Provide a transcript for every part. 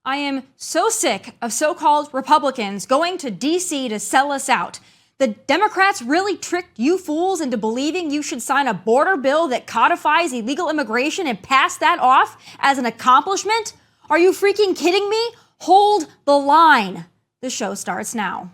I am so sick of so-called Republicans going to D.C. to sell us out. The Democrats really tricked you fools into believing you should sign a border bill that codifies illegal immigration and pass that off as an accomplishment? Are you freaking kidding me? Hold the line. The show starts now.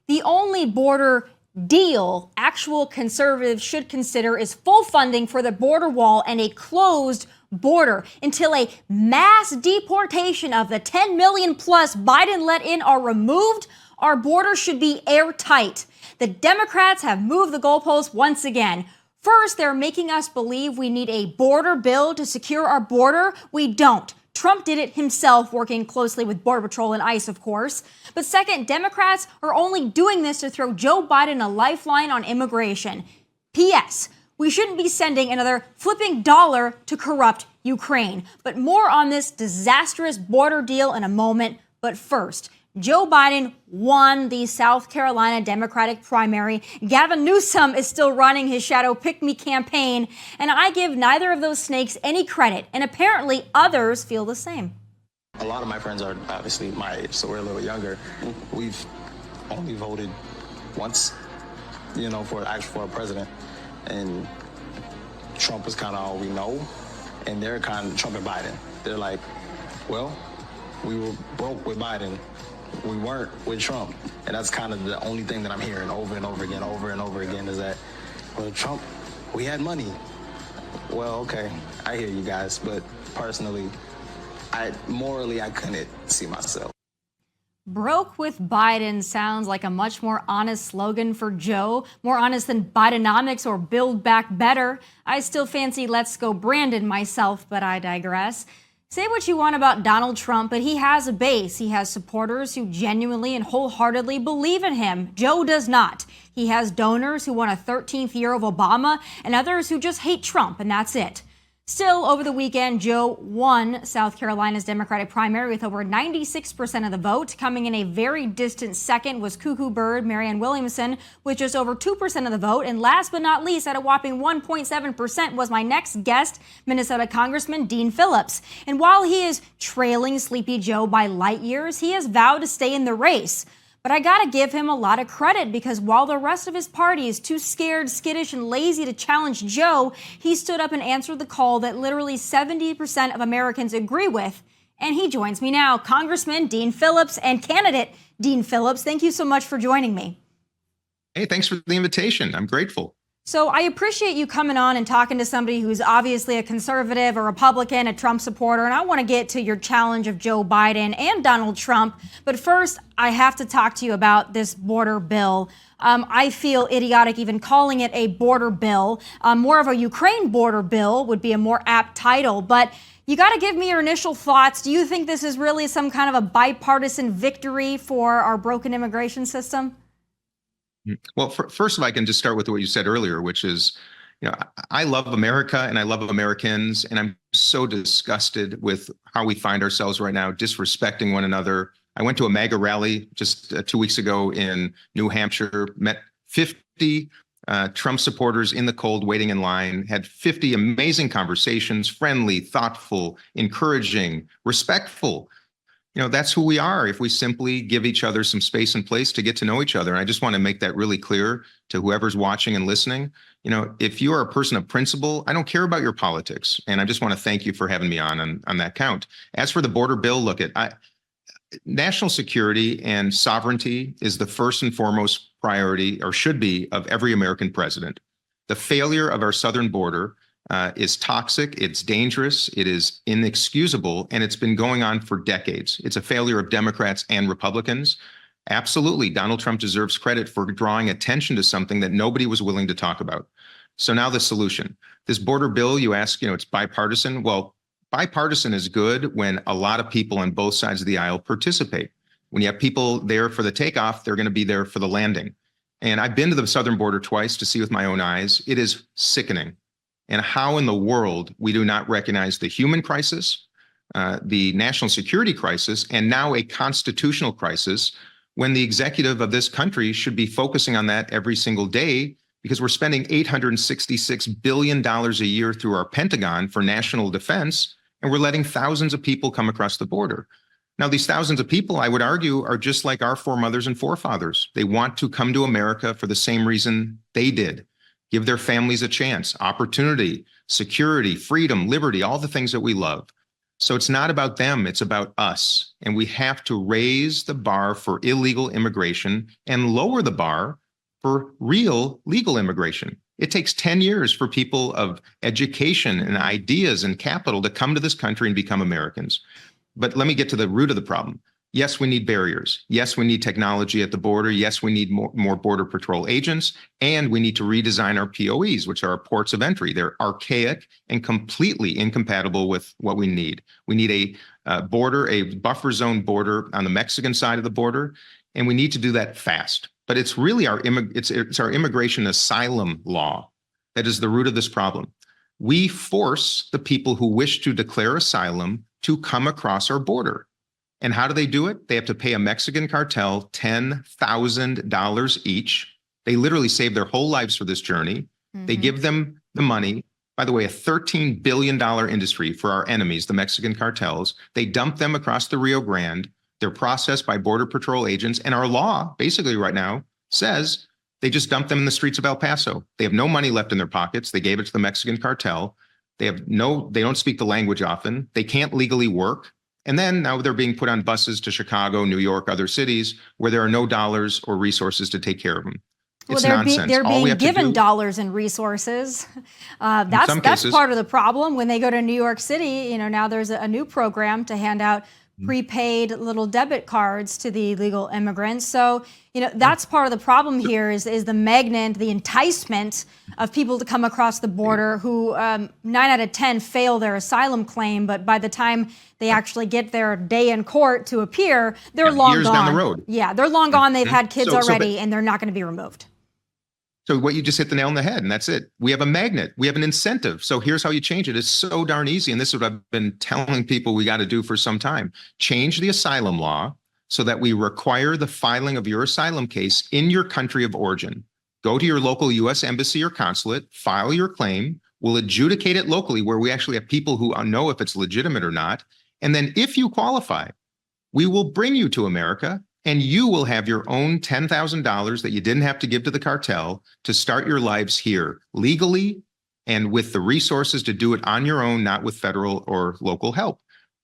The only border deal actual conservatives should consider is full funding for the border wall and a closed border until a mass deportation of the 10 million plus Biden let in are removed. Our border should be airtight. The Democrats have moved the goalposts once again. First, they're making us believe we need a border bill to secure our border. We don't. Trump did it himself, working closely with Border Patrol and ICE, of course. But second, Democrats are only doing this to throw Joe Biden a lifeline on immigration. P.S. We shouldn't be sending another flipping dollar to corrupt Ukraine. But more on this disastrous border deal in a moment. But first, Joe Biden won the South Carolina Democratic primary. Gavin Newsom is still running his shadow pick-me campaign, and I give neither of those snakes any credit, and apparently others feel the same. A lot of my friends are obviously my age, so we're a little younger. We've only voted once, for a president, and Trump is kind of all we know, and they're kind of Trump and Biden. They're like, well, we were broke with Biden. We weren't with Trump. And that's kind of the only thing that I'm hearing over and over again is that, well, Trump, we had money. Well, okay, I hear you guys, but personally, morally, I couldn't see myself. Broke with Biden sounds like a much more honest slogan for Joe, more honest than Bidenomics or Build Back Better. I still fancy Let's Go Brandon myself, but I digress. Say what you want about Donald Trump, but he has a base. He has supporters who genuinely and wholeheartedly believe in him. Joe does not. He has donors who want a 13th year of Obama and others who just hate Trump, and that's it. Still, over the weekend, Joe won South Carolina's Democratic primary with over 96% of the vote. Coming in a very distant second was Cuckoo Bird Marianne Williamson with just over 2% of the vote. And last but not least, at a whopping 1.7% was my next guest, Minnesota Congressman Dean Phillips. And while he is trailing Sleepy Joe by light years, he has vowed to stay in the race. But I gotta give him a lot of credit because while the rest of his party is too scared, skittish, and lazy to challenge Joe, he stood up and answered the call that literally 70% of Americans agree with. And he joins me now, Congressman Dean Phillips and candidate Dean Phillips. Thank you so much for joining me. Hey, thanks for the invitation. I'm grateful. So I appreciate you coming on and talking to somebody who's obviously a conservative, a Republican, a Trump supporter. And I want to get to your challenge of Joe Biden and Donald Trump. But first, I have to talk to you about this border bill. I feel idiotic even calling it a border bill. More of a Ukraine border bill would be a more apt title. But you got to give me your initial thoughts. Do you think this is really some kind of a bipartisan victory for our broken immigration system? Well, first of all, I can just start with what you said earlier, which is, I love America and I love Americans, and I'm so disgusted with how we find ourselves right now, disrespecting one another. I went to a MAGA rally just 2 weeks ago in New Hampshire, met 50 Trump supporters in the cold waiting in line, had 50 amazing conversations, friendly, thoughtful, encouraging, respectful. That's who we are if we simply give each other some space and place to get to know each other. And I just want to make that really clear to whoever's watching and listening. If you are a person of principle, I don't care about your politics. And I just want to thank you for having me on that count. As for the border bill, national security and sovereignty is the first and foremost priority, or should be, of every American president. The failure of our southern border is toxic, it's dangerous, it is inexcusable, and it's been going on for decades. It's a failure of Democrats and Republicans. Absolutely, Donald Trump deserves credit for drawing attention to something that nobody was willing to talk about. So now the solution. This border bill, you ask, it's bipartisan. Well, bipartisan is good when a lot of people on both sides of the aisle participate. When you have people there for the takeoff, they're going to be there for the landing. And I've been to the southern border twice to see with my own eyes. It is sickening. And how in the world we do not recognize the human crisis, the national security crisis, and now a constitutional crisis when the executive of this country should be focusing on that every single day, because we're spending $866 billion a year through our Pentagon for national defense, and we're letting thousands of people come across the border. Now, these thousands of people, I would argue, are just like our foremothers and forefathers. They want to come to America for the same reason they did. Give their families a chance, opportunity, security, freedom, liberty, all the things that we love. So it's not about them, it's about us. And we have to raise the bar for illegal immigration and lower the bar for real legal immigration. It takes 10 years for people of education and ideas and capital to come to this country and become Americans. But let me get to the root of the problem. Yes, we need barriers. Yes, we need technology at the border. Yes, we need more Border Patrol agents. And we need to redesign our POEs, which are our ports of entry. They're archaic and completely incompatible with what we need. We need a buffer zone border on the Mexican side of the border, and we need to do that fast. But it's really our immigration asylum law that is the root of this problem. We force the people who wish to declare asylum to come across our border. And how do they do it? They have to pay a Mexican cartel $10,000 each. They literally save their whole lives for this journey. Mm-hmm. They give them the money. By the way, a $13 billion industry for our enemies, the Mexican cartels. They dump them across the Rio Grande. They're processed by Border Patrol agents. And our law, basically right now, says they just dump them in the streets of El Paso. They have no money left in their pockets. They gave it to the Mexican cartel. They don't speak the language often. They can't legally work. And then now they're being put on buses to Chicago, New York, other cities where there are no dollars or resources to take care of them. It's nonsense. They're being given dollars and resources. That's part of the problem. When they go to New York City, now there's a new program to hand out prepaid little debit cards to the illegal immigrants. So, that's part of the problem here is the magnet, the enticement of people to come across the border who 9 out of 10 fail their asylum claim. But by the time they actually get their day in court to appear, they're long years gone. Down the road. Yeah, they're long gone. They've had kids already, and they're not going to be removed. So what you just hit the nail on the head, and that's it. We have a magnet. We have an incentive. So here's how you change it. It's so darn easy. And this is what I've been telling people we got to do for some time. Change the asylum law so that we require the filing of your asylum case in your country of origin. Go to your local U.S. embassy or consulate, file your claim. We'll adjudicate it locally where we actually have people who know if it's legitimate or not. And then if you qualify, we will bring you to America. And you will have your own $10,000 that you didn't have to give to the cartel to start your lives here legally and with the resources to do it on your own, not with federal or local help.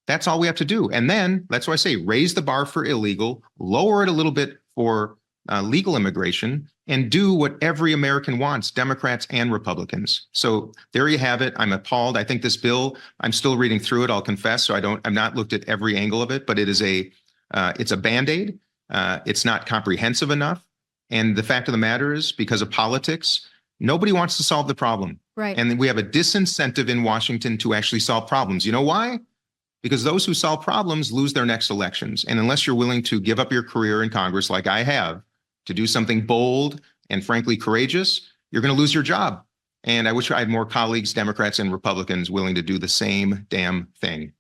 That's all we have to do. And then that's why I say raise the bar for illegal, lower it a little bit for legal immigration, and do what every American wants, Democrats and Republicans. So there you have it. I'm appalled. I think this bill, I'm still reading through it, I'll confess. So I've not looked at every angle of it, but it's a Band-Aid. It's not comprehensive enough. And the fact of the matter is, because of politics, nobody wants to solve the problem. Right. And we have a disincentive in Washington to actually solve problems. You know why? Because those who solve problems lose their next elections. And unless you're willing to give up your career in Congress, like I have, to do something bold and frankly courageous, you're going to lose your job. And I wish I had more colleagues, Democrats and Republicans, willing to do the same damn thing.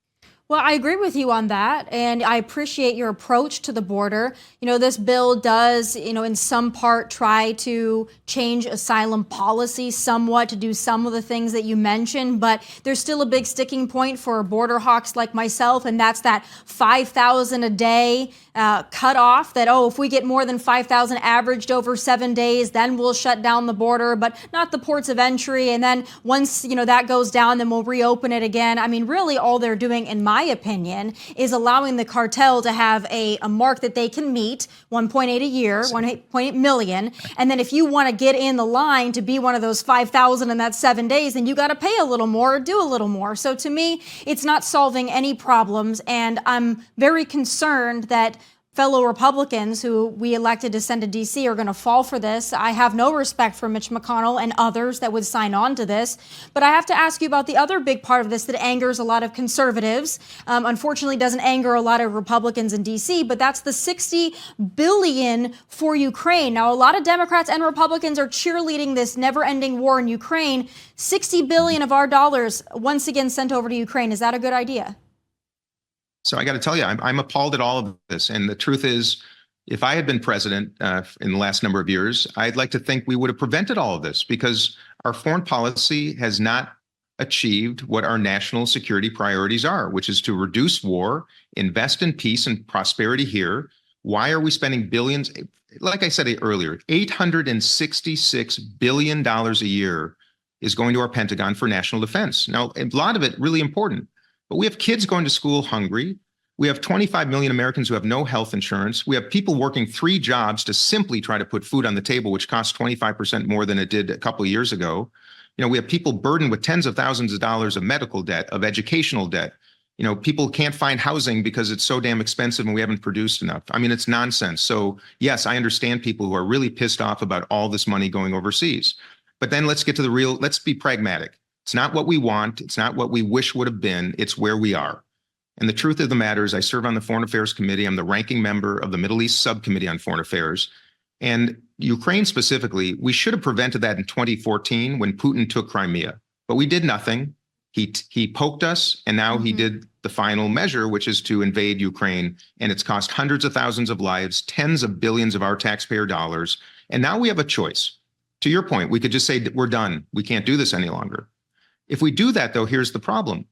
Well, I agree with you on that, and I appreciate your approach to the border. This bill does, in some part try to change asylum policy somewhat to do some of the things that you mentioned, but there's still a big sticking point for border hawks like myself, and that's that 5,000 a day cutoff that, if we get more than 5,000 averaged over 7 days, then we'll shut down the border, but not the ports of entry. And then once, that goes down, then we'll reopen it again. I mean, really all they're doing, in my opinion, is allowing the cartel to have a mark that they can meet, 1.8 a year, 1.8 million. And then if you want to get in the line to be one of those 5,000 in that 7 days, then you got to pay a little more or do a little more. So to me, it's not solving any problems. And I'm very concerned that fellow Republicans who we elected to send to D.C. are going to fall for this. I have no respect for Mitch McConnell and others that would sign on to this. But I have to ask you about the other big part of this that angers a lot of conservatives. Unfortunately, doesn't anger a lot of Republicans in D.C., but that's the $60 billion for Ukraine. Now, a lot of Democrats and Republicans are cheerleading this never-ending war in Ukraine. $60 billion of our dollars once again sent over to Ukraine. Is that a good idea? So I got to tell you, I'm appalled at all of this. And the truth is, If I had been president in the last number of years, I'd like to think we would have prevented all of this, because our foreign policy has not achieved what our national security priorities are, which is to reduce war, invest in peace and prosperity here. Why are we spending billions? Like I said earlier, $866 billion a year is going to our Pentagon for national defense. Now, a lot of it really important, but we have kids going to school hungry. We have 25 million Americans who have no health insurance. We have people working 3 jobs to simply try to put food on the table, which costs 25% more than it did a couple of years ago. We have people burdened with tens of thousands of dollars of medical debt, of educational debt. People can't find housing because it's so damn expensive and we haven't produced enough. I mean, it's nonsense. So yes, I understand people who are really pissed off about all this money going overseas. But then let's get to the real, let's be pragmatic. It's not what we want. It's not what we wish would have been. It's where we are. And the truth of the matter is I serve on the Foreign Affairs Committee. I'm the ranking member of the Middle East Subcommittee on Foreign Affairs. And Ukraine specifically, we should have prevented that in 2014 when Putin took Crimea, but we did nothing. He poked us, and now he did the final measure, which is to invade Ukraine, and it's cost hundreds of thousands of lives, tens of billions of our taxpayer dollars, and now we have a choice. To your point, we could just say we're done. We can't do this any longer. If we do that, though, here's the problem.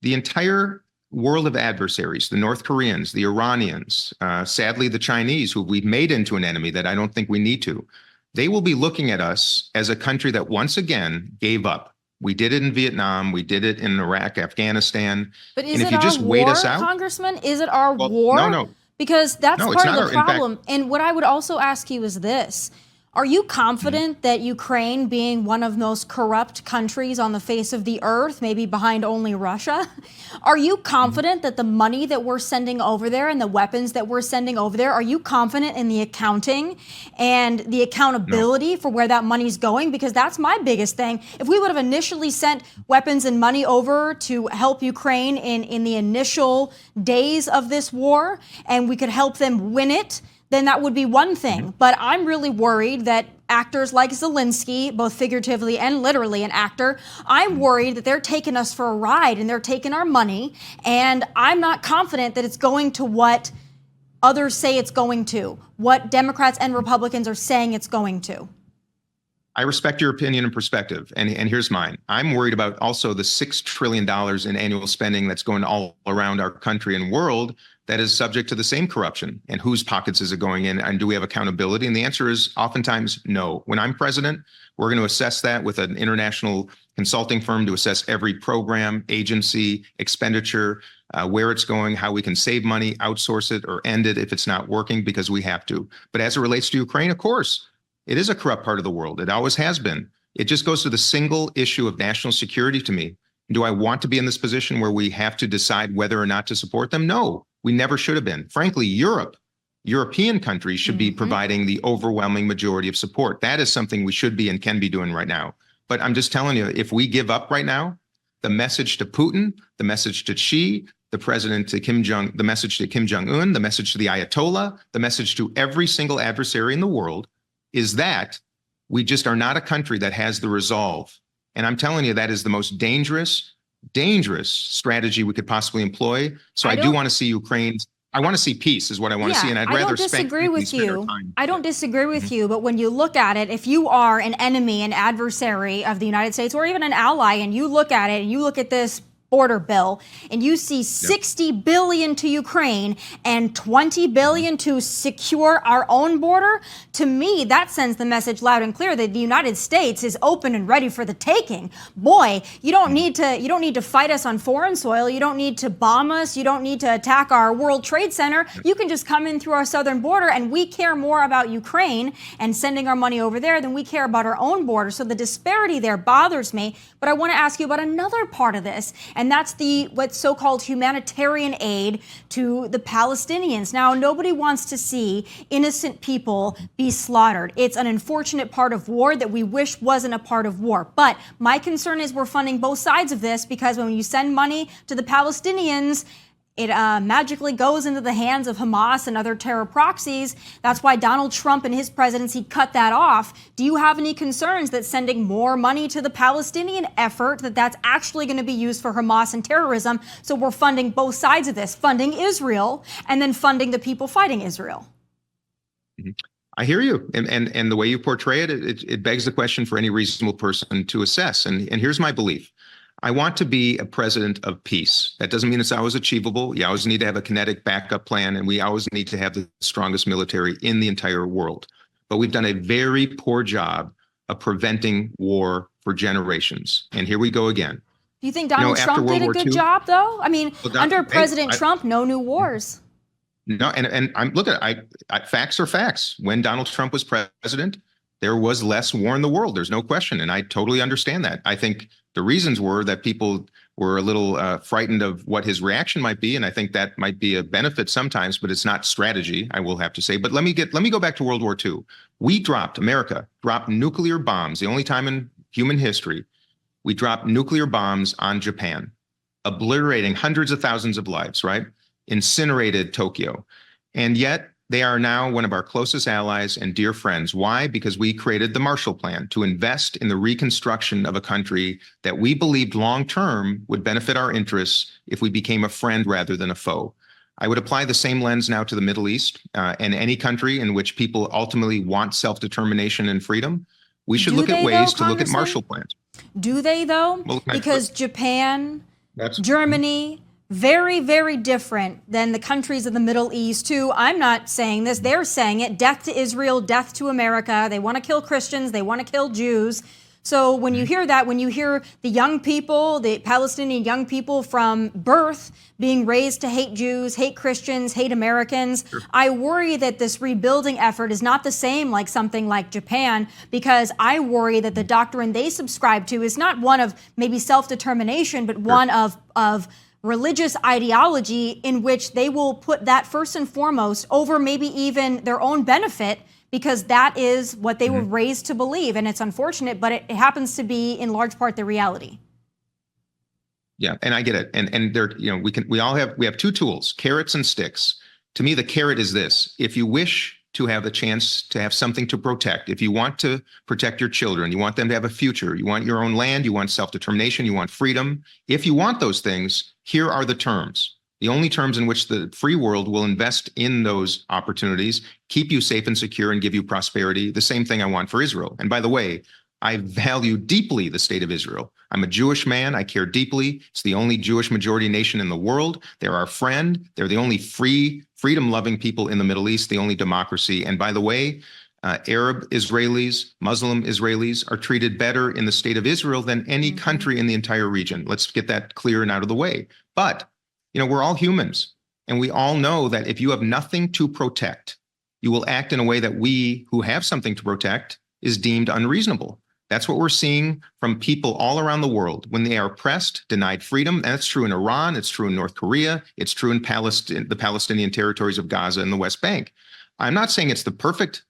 The entire world of adversaries, the North Koreans, the Iranians, sadly, the Chinese, who we've made into an enemy that I don't think we need to, they will be looking at us as a country that once again gave up. We did it in Vietnam. We did it in Iraq, Afghanistan. But is and if it you our just war, wait us out, Congressman? Is it our war? No. Because that's No, part it's of not the our- in fact- problem. And what I would also ask you is this. Are you confident that Ukraine, being one of the most corrupt countries on the face of the earth, maybe behind only Russia, are you confident that the money that we're sending over there and the weapons that we're sending over there, are you confident in the accounting and the accountability for where that money's going? Because that's my biggest thing. If we would have initially sent weapons and money over to help Ukraine in the initial days of this war, and we could help them win it, then that would be one thing. But I'm really worried that actors like Zelensky, both figuratively and literally an actor, I'm worried that they're taking us for a ride and they're taking our money. And I'm not confident that it's going to what others say it's going to, what Democrats and Republicans are saying it's going to. I respect your opinion and perspective, and here's mine. I'm worried about also the $6 trillion in annual spending that's going all around our country and world that is subject to the same corruption. And whose pockets is it going in? And do we have accountability? And the answer is oftentimes no. When I'm president, we're going to assess that with an international consulting firm to assess every program, agency, expenditure, where it's going, how we can save money, outsource it, or end it if it's not working, because we have to. But as it relates to Ukraine, of course, it is a corrupt part of the world. It always has been. It just goes to the single issue of national security to me. Do I want to be in this position where we have to decide whether or not to support them? No, we never should have been. Frankly, European countries should be providing the overwhelming majority of support. That is something we should be and can be doing right now. But I'm just telling you, if we give up right now, the message to Putin, the message to Xi, the president to the message to Kim Jong-un, the message to the Ayatollah, the message to every single adversary in the world is that we just are not a country that has the resolve. And I'm telling you, that is the most dangerous strategy we could possibly employ. So I do want to see I want to see peace is what I want to see. And I'd rather I don't disagree with you. I don't disagree with you. But when you look at it, if you are an enemy, an adversary of the United States, or even an ally, and you look at it and you look at this border bill and you see $60 billion to Ukraine and $20 billion to secure our own border, to me, that sends the message loud and clear that the United States is open and ready for the taking. Boy, you don't need to fight us on foreign soil. You don't need to bomb us. You don't need to attack our World Trade Center. You can just come in through our southern border, and we care more about Ukraine and sending our money over there than we care about our own border. So the disparity there bothers me. But I want to ask you about another part of this, and that's what's so-called humanitarian aid to the Palestinians. Now, nobody wants to see innocent people be slaughtered. It's an unfortunate part of war that we wish wasn't a part of war. But my concern is we're funding both sides of this, because when you send money to the Palestinians, it magically goes into the hands of Hamas and other terror proxies. That's why Donald Trump and his presidency cut that off. Do you have any concerns that sending more money to the Palestinian effort, that's actually going to be used for Hamas and terrorism? So we're funding both sides of this, funding Israel and then funding the people fighting Israel. I hear you. And the way you portray it, it begs the question for any reasonable person to assess. And here's my belief. I want to be a president of peace. That doesn't mean it's always achievable. You always need to have a kinetic backup plan, and we always need to have the strongest military in the entire world. But we've done a very poor job of preventing war for generations. And here we go again. Do you think Donald Trump did a good job, though? I mean, under President Trump, no new wars. No, and I'm look at facts are facts. When Donald Trump was president, there was less war in the world. There's no question, and I totally understand that. I think the reasons were that people were a little frightened of what his reaction might be, and I think that might be a benefit sometimes, but it's not strategy, I will have to say. But let me go back to World War II. America dropped nuclear bombs. The only time in human history we dropped nuclear bombs on Japan, obliterating hundreds of thousands of lives, right? Incinerated Tokyo. And yet they are now one of our closest allies and dear friends. Why? Because we created the Marshall Plan to invest in the reconstruction of a country that we believed long-term would benefit our interests if we became a friend rather than a foe. I would apply the same lens now to the Middle East and any country in which people ultimately want self-determination and freedom. We should look at ways to look at Marshall plans. Do they, though? Well, because Japan, Germany, very, very different than the countries of the Middle East, too. I'm not saying this. They're saying it. Death to Israel, death to America. They want to kill Christians. They want to kill Jews. So when you hear that, when you hear the young people, the Palestinian young people from birth being raised to hate Jews, hate Christians, hate Americans, I worry that this rebuilding effort is not the same like something like Japan, because I worry that the doctrine they subscribe to is not one of maybe self-determination, but one of religious ideology in which they will put that first and foremost over maybe even their own benefit, because that is what they were raised to believe. And it's unfortunate, but it happens to be in large part the reality. Yeah, and I get it. And there, we have two tools, carrots and sticks. To me, the carrot is this: if you wish to have the chance to have something to protect, if you want to protect your children, you want them to have a future, you want your own land, you want self-determination, you want freedom. If you want those things, here are the terms. The only terms in which the free world will invest in those opportunities, keep you safe and secure, and give you prosperity. The same thing I want for Israel. And by the way, I value deeply the state of Israel. I'm a Jewish man. I care deeply. It's the only Jewish majority nation in the world. They're our friend. They're the only freedom-loving people in the Middle East, the only democracy. And by the way, Arab Israelis, Muslim Israelis are treated better in the state of Israel than any country in the entire region. Let's get that clear and out of the way. But we're all humans, and we all know that if you have nothing to protect, you will act in a way that we who have something to protect is deemed unreasonable. That's what we're seeing from people all around the world when they are oppressed, denied freedom. And that's true in Iran. It's true in North Korea. It's true in Palestine, the Palestinian territories of Gaza and the West Bank. I'm not saying it's the perfect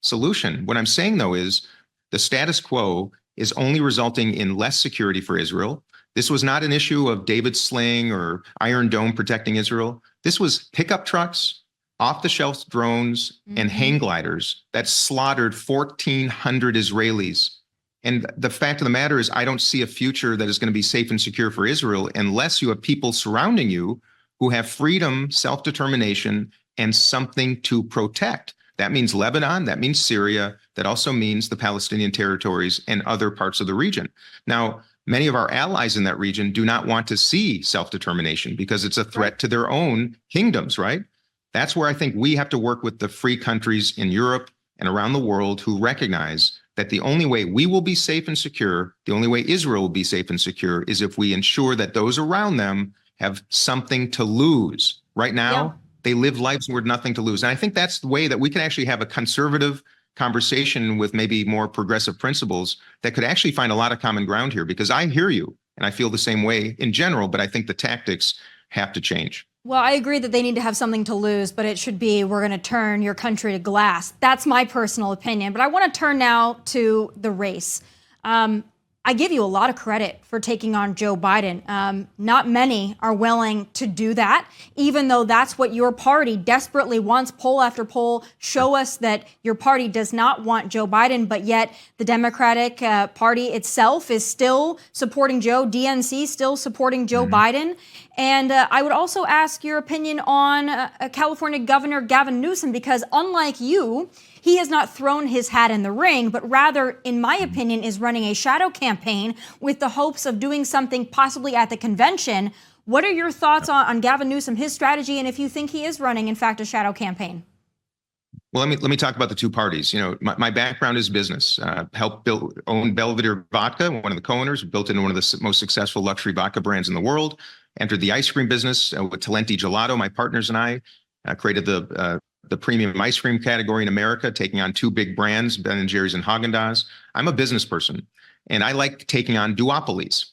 solution. What I'm saying, though, is the status quo is only resulting in less security for Israel. This was not an issue of David Sling or Iron Dome protecting Israel. This was pickup trucks, off-the-shelf drones, and hang gliders that slaughtered 1,400 Israelis. And the fact of the matter is, I don't see a future that is going to be safe and secure for Israel unless you have people surrounding you who have freedom, self-determination, and something to protect. That means Lebanon, that means Syria, that also means the Palestinian territories and other parts of the region. Now, many of our allies in that region do not want to see self-determination because it's a threat to their own kingdoms, right? That's where I think we have to work with the free countries in Europe and around the world who recognize that the only way we will be safe and secure, the only way Israel will be safe and secure, is if we ensure that those around them have something to lose. Right now, they live lives with nothing to lose. And I think that's the way that we can actually have a conservative conversation with maybe more progressive principles that could actually find a lot of common ground here, because I hear you and I feel the same way in general, but I think the tactics have to change. Well, I agree that they need to have something to lose, but it should be, we're going to turn your country to glass. That's my personal opinion. But I want to turn now to the race. I give you a lot of credit for taking on Joe Biden. Not many are willing to do that, even though that's what your party desperately wants. Poll after poll show us that your party does not want Joe Biden, but yet the Democratic Party itself is still supporting Joe. DNC still supporting Joe Biden. And I would also ask your opinion on California Governor Gavin Newsom, because unlike you, he has not thrown his hat in the ring, but rather, in my opinion, is running a shadow campaign with the hopes of doing something possibly at the convention. What are your thoughts on Gavin Newsom, his strategy, and if you think he is running, in fact, a shadow campaign? Well, let me talk about the two parties. You know, my background is business. Helped own Belvedere Vodka, one of the co-owners, built into one of the most successful luxury vodka brands in the world. Entered the ice cream business with Talenti Gelato. My partners and I created the premium ice cream category in America, taking on two big brands, Ben & Jerry's and Haagen-Dazs. I'm a business person, and I like taking on duopolies,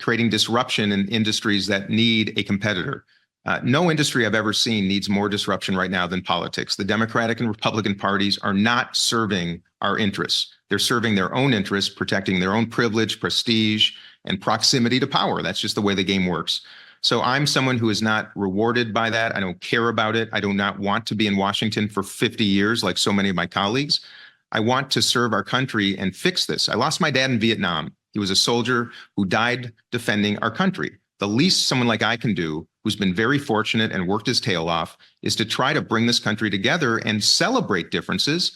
creating disruption in industries that need a competitor. No industry I've ever seen needs more disruption right now than politics. The Democratic and Republican parties are not serving our interests. They're serving their own interests, protecting their own privilege, prestige, and proximity to power. That's just the way the game works. So I'm someone who is not rewarded by that. I don't care about it. I do not want to be in Washington for 50 years like so many of my colleagues. I want to serve our country and fix this. I lost my dad in Vietnam. He was a soldier who died defending our country. The least someone like I can do, who's been very fortunate and worked his tail off, is to try to bring this country together and celebrate differences.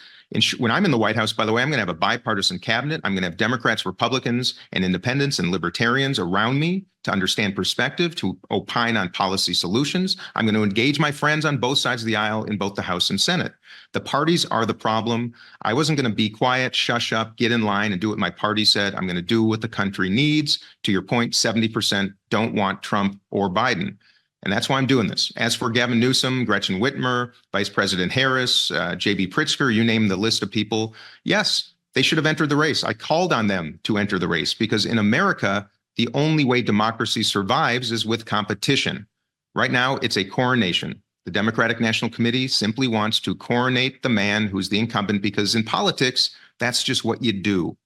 When I'm in the White House, by the way, I'm going to have a bipartisan cabinet. I'm going to have Democrats, Republicans, and independents and libertarians around me to understand perspective, to opine on policy solutions. I'm going to engage my friends on both sides of the aisle in both the House and Senate. The parties are the problem. I wasn't going to be quiet, shush up, get in line and do what my party said. I'm going to do what the country needs. To your point, 70% don't want Trump or Biden. And that's why I'm doing this. As for Gavin Newsom, Gretchen Whitmer, Vice President Harris, J.B. Pritzker, you name the list of people, yes, they should have entered the race. I called on them to enter the race because in America, the only way democracy survives is with competition. Right now, it's a coronation. The Democratic National Committee simply wants to coronate the man who's the incumbent because in politics, that's just what you do.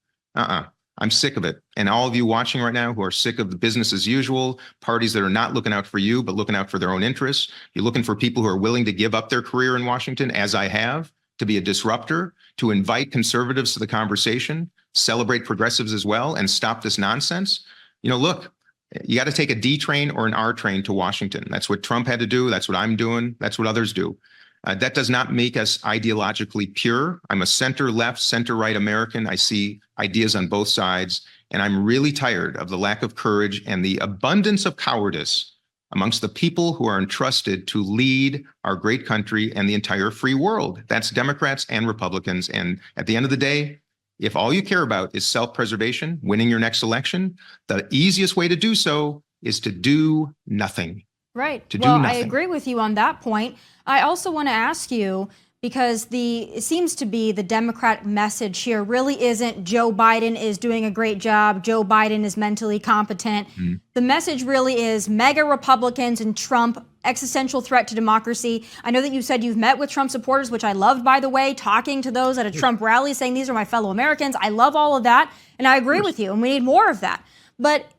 I'm sick of it. And all of you watching right now who are sick of the business as usual, parties that are not looking out for you, but looking out for their own interests. You're looking for people who are willing to give up their career in Washington, as I have, to be a disruptor, to invite conservatives to the conversation, celebrate progressives as well, and stop this nonsense. You know, look, you got to take a D train or an R train to Washington. That's what Trump had to do. That's what I'm doing. That's what others do. That does not make us ideologically pure. I'm a center-left, center-right American. I see ideas on both sides, and I'm really tired of the lack of courage and the abundance of cowardice amongst the people who are entrusted to lead our great country and the entire free world. That's Democrats and Republicans. And at the end of the day, if all you care about is self-preservation, winning your next election, the easiest way to do so is to do nothing. Right. Well, I agree with you on that point. I also want to ask you, because it seems to be the Democrat message here really isn't Joe Biden is doing a great job, Joe Biden is mentally competent. The message really is mega Republicans and Trump, existential threat to democracy. I know that you said you've met with Trump supporters, which I loved, by the way, talking to those at a Trump rally saying these are my fellow Americans. I love all of that, and I agree with you, and we need more of that. But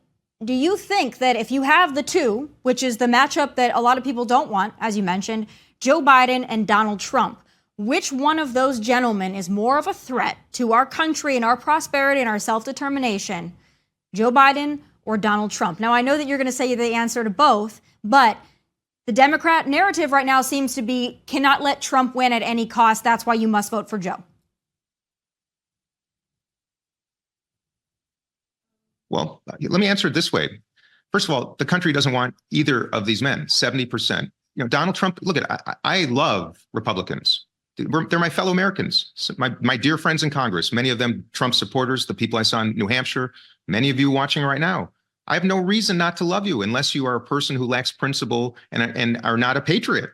do you think that if you have the two, which is the matchup that a lot of people don't want, as you mentioned, Joe Biden and Donald Trump, which one of those gentlemen is more of a threat to our country and our prosperity and our self-determination, Joe Biden or Donald Trump? Now, I know that you're going to say the answer to both, but the Democrat narrative right now seems to be cannot let Trump win at any cost. That's why you must vote for Joe. Well, let me answer it this way. First of all, the country doesn't want either of these men, 70%. You know, Donald Trump, look at, I love Republicans. They're my fellow Americans, my dear friends in Congress, many of them Trump supporters, the people I saw in New Hampshire, many of you watching right now. I have no reason not to love you unless you are a person who lacks principle and are not a patriot.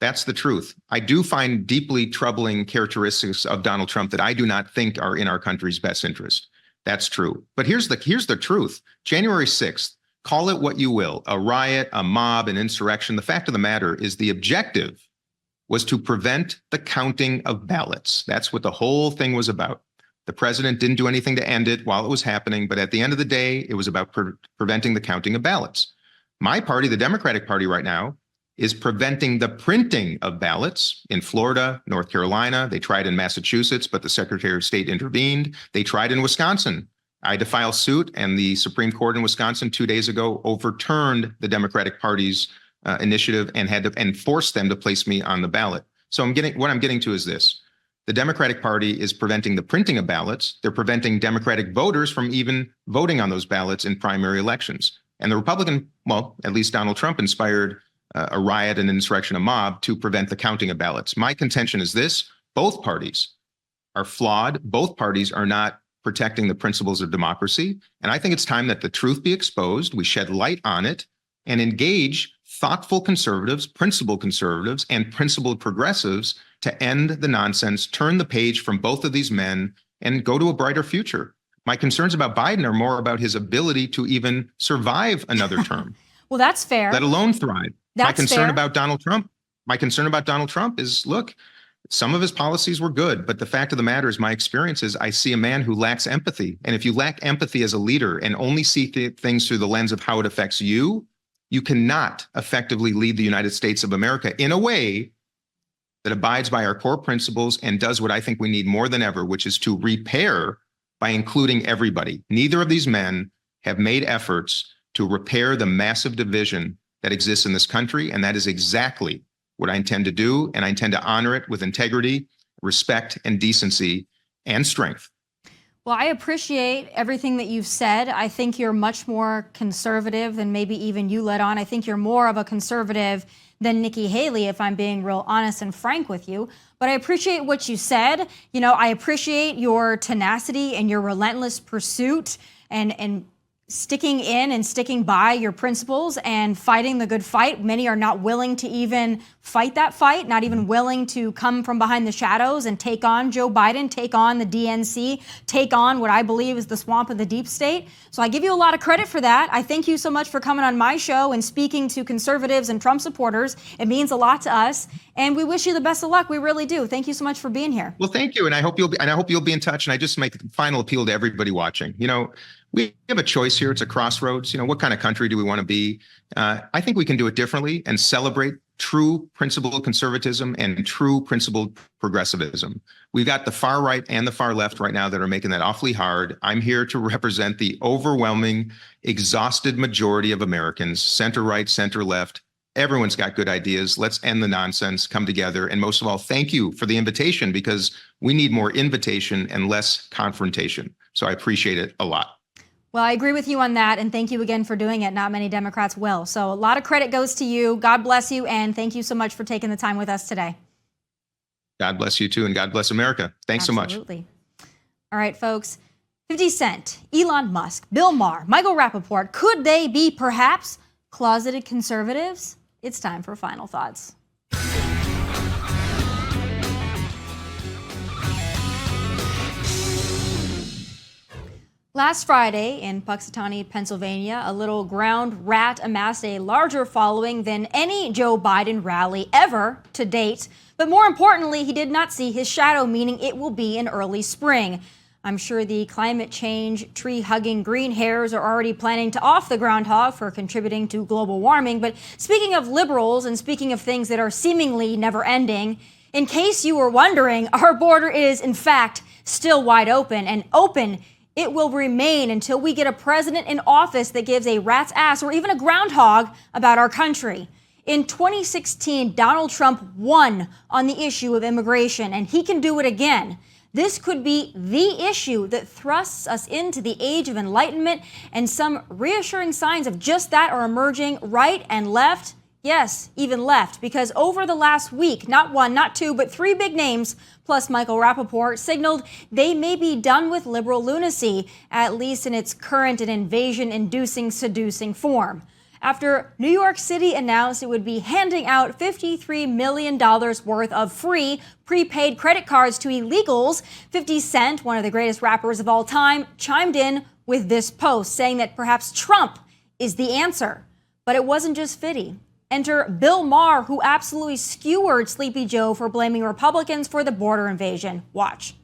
That's the truth. I do find deeply troubling characteristics of Donald Trump that I do not think are in our country's best interest. That's true. But here's the truth. January 6th, call it what you will, a riot, a mob, an insurrection. The fact of the matter is the objective was to prevent the counting of ballots. That's what the whole thing was about. The president didn't do anything to end it while it was happening, but at the end of the day, it was about preventing the counting of ballots. My party, the Democratic Party right now, is preventing the printing of ballots in Florida, North Carolina. They tried in Massachusetts, but the Secretary of State intervened. They tried in Wisconsin. I had to file suit, and the Supreme Court in Wisconsin 2 days ago overturned the Democratic Party's initiative and forced them to place me on the ballot. So what I'm getting to is this. The Democratic Party is preventing the printing of ballots. They're preventing Democratic voters from even voting on those ballots in primary elections. And the Republican, well, at least Donald Trump inspired a riot, an insurrection, a mob to prevent the counting of ballots. My contention is this: both parties are flawed. Both parties are not protecting the principles of democracy. And I think it's time that the truth be exposed. We shed light on it and engage thoughtful conservatives, principled conservatives, and principled progressives to end the nonsense, turn the page from both of these men, and go to a brighter future. My concerns about Biden are more about his ability to even survive another term. Well, that's fair. Let alone thrive. That's my concern fair. about Donald Trump is, look, some of his policies were good, but the fact of the matter is, my experience is I see a man who lacks empathy. And if you lack empathy as a leader and only see things through the lens of how it affects you, you cannot effectively lead the United States of America in a way that abides by our core principles and does what I think we need more than ever, which is to repair by including everybody. Neither of these men have made efforts to repair the massive division that exists in this country, and that is exactly what I intend to do, and I intend to honor it with integrity, respect, and decency, and strength. Well, I appreciate everything that you've said. I think you're much more conservative than maybe even you let on. I think you're more of a conservative than Nikki Haley, if I'm being real honest and frank with you. But I appreciate what you said. You know, I appreciate your tenacity and your relentless pursuit and sticking in and sticking by your principles and fighting the good fight. Many are not willing to even fight that fight, not even willing to come from behind the shadows and take on Joe Biden, take on the DNC, take on what I believe is the swamp of the deep state. So I give you a lot of credit for that. I thank you so much for coming on my show and speaking to conservatives and Trump supporters. It means a lot to us, and we wish you the best of luck. We really do. Thank you so much for being here. Well, thank you, and I hope you'll be in touch. And I just make a final appeal to everybody watching. You know, we have a choice here. It's a crossroads. You know, what kind of country do we want to be? I think we can do it differently and celebrate true principled conservatism and true principled progressivism. We've got the far right and the far left right now that are making that awfully hard. I'm here to represent the overwhelming, exhausted majority of Americans, center right, center left. Everyone's got good ideas. Let's end the nonsense, come together. And most of all, thank you for the invitation, because we need more invitation and less confrontation. So I appreciate it a lot. Well, I agree with you on that, and thank you again for doing it. Not many Democrats will. So a lot of credit goes to you. God bless you, and thank you so much for taking the time with us today. God bless you too, and God bless America. Thanks so much. Absolutely. All right, folks. 50 Cent, Elon Musk, Bill Maher, Michael Rapaport, could they be perhaps closeted conservatives? It's time for final thoughts. Last Friday in Puxatawny, Pennsylvania, a little ground rat amassed a larger following than any Joe Biden rally ever to date. But more importantly, he did not see his shadow, meaning it will be in early spring. I'm sure the climate change, tree-hugging green hairs are already planning to off the groundhog for contributing to global warming. But speaking of liberals and speaking of things that are seemingly never-ending, in case you were wondering, our border is, in fact, still wide open, and open it will remain until we get a president in office that gives a rat's ass or even a groundhog about our country. In 2016, Donald Trump won on the issue of immigration, and he can do it again. This could be the issue that thrusts us into the age of enlightenment, and some reassuring signs of just that are emerging right and left. Yes, even left, because over the last week, not one, not two, but three big names, plus Michael Rapaport, signaled they may be done with liberal lunacy, at least in its current and invasion-inducing, seducing form. After New York City announced it would be handing out $53 million worth of free prepaid credit cards to illegals, 50 Cent, one of the greatest rappers of all time, chimed in with this post, saying that perhaps Trump is the answer. But it wasn't just 50. Enter Bill Maher, who absolutely skewered Sleepy Joe for blaming Republicans for the border invasion. Watch.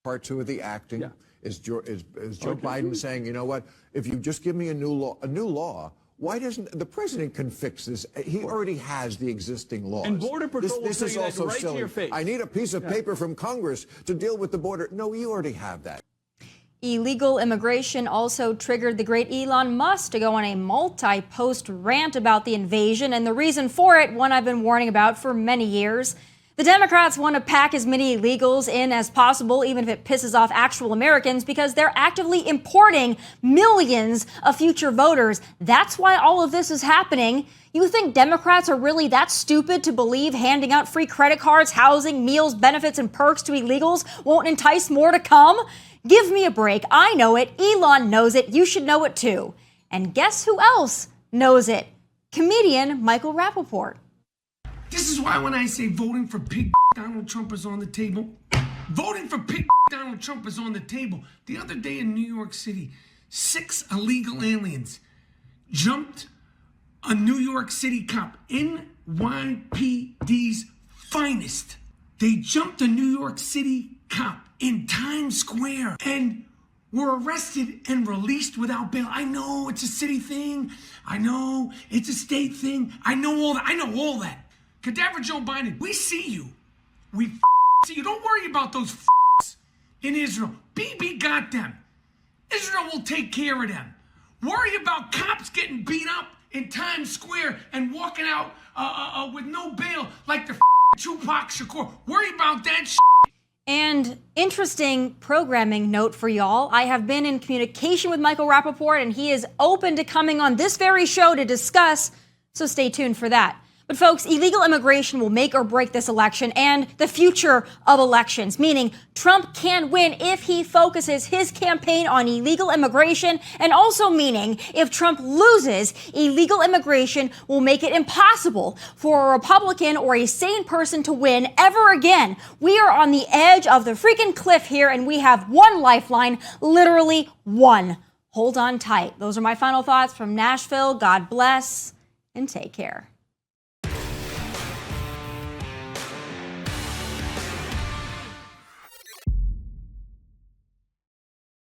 part two of the acting? Yeah. Is Joe Biden saying, you know what, if you just give me a new law, why doesn't the president can fix this? He already has the existing laws. And Border Patrol will tell you that right to your face. I need a piece of paper from Congress to deal with the border. No, you already have that. Illegal immigration also triggered the great Elon Musk to go on a multi-post rant about the invasion, and the reason for it, one I've been warning about for many years. The Democrats want to pack as many illegals in as possible, even if it pisses off actual Americans, because they're actively importing millions of future voters. That's why all of this is happening. You think Democrats are really that stupid to believe handing out free credit cards, housing, meals, benefits, and perks to illegals won't entice more to come? Give me a break. I know it. Elon knows it. You should know it too. And guess who else knows it? Comedian Michael Rapaport. This is why when I say voting for pig Donald Trump is on the table, voting for pig Donald Trump is on the table. The other day in New York City, 6 illegal aliens jumped a New York City cop, NYPD's finest. They jumped a New York City cop in Times Square and were arrested and released without bail. I know it's a city thing. I know it's a state thing. I know all that. I know all that. Cadaver Joe Biden, we see you. We see you. Don't worry about those in Israel. Bibi got them. Israel will take care of them. Worry about cops getting beat up in Times Square and walking out with no bail like the Tupac Shakur. Worry about that shit. And interesting programming note for y'all. I have been in communication with Michael Rapaport, and he is open to coming on this very show to discuss, so stay tuned for that. But folks, illegal immigration will make or break this election and the future of elections, meaning Trump can win if he focuses his campaign on illegal immigration, and also meaning if Trump loses, illegal immigration will make it impossible for a Republican or a sane person to win ever again. We are on the edge of the freaking cliff here, and we have one lifeline, literally one. Hold on tight. Those are my final thoughts from Nashville. God bless and take care.